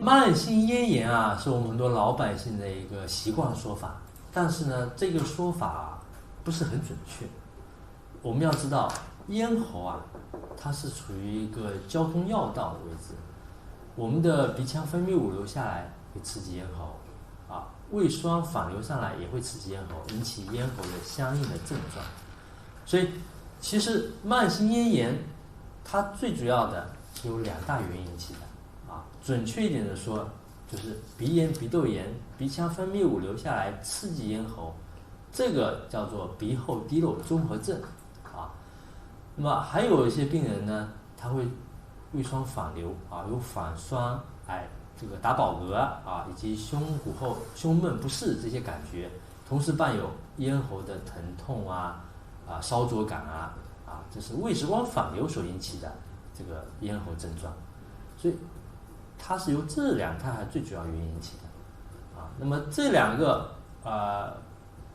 慢性咽炎啊，是我们很多老百姓的一个习惯说法，但是呢，这个说法不是很准确。我们要知道，咽喉啊，它是处于一个交通要道的位置，我们的鼻腔分泌物流下来会刺激咽喉，胃酸反流上来也会刺激咽喉，引起咽喉的相应的症状。所以，其实慢性咽炎，它最主要的是有2大原因引起的。准确一点的说，就是鼻炎、鼻窦炎，鼻腔分泌物流下来刺激咽喉，这个叫做鼻后滴漏综合症那么还有一些病人呢，他会胃酸反流有反酸，这个打饱嗝以及胸骨后胸闷不适这些感觉，同时伴有咽喉的疼痛烧灼感这是胃食管反流所引起的这个咽喉症状，所以它是由这2大最主要原因引起的那么这2个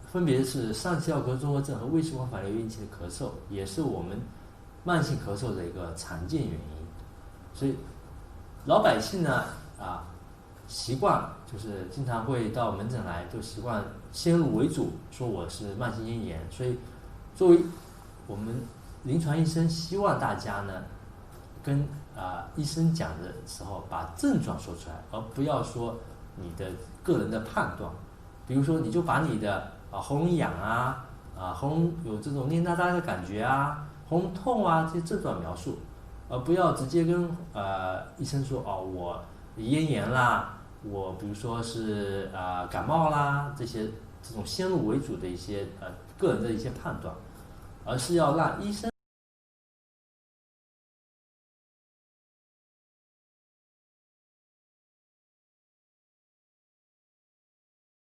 分别是上气道咳综合症和胃食管反流引起的咳嗽，也是我们慢性咳嗽的一个常见原因。所以老百姓呢习惯就是经常会到门诊来，就习惯先入为主，说我是慢性咽炎。所以作为我们临床医生，希望大家呢跟医生讲的时候把症状说出来，而不要说你的个人的判断。比如说你就把你的喉咙痒喉咙有这种黏哒哒的感觉喉咙痛这些症状描述，而不要直接跟医生说我咽炎啦，我比如说是感冒啦，这种先入为主的一些个人的一些判断，而是要让医生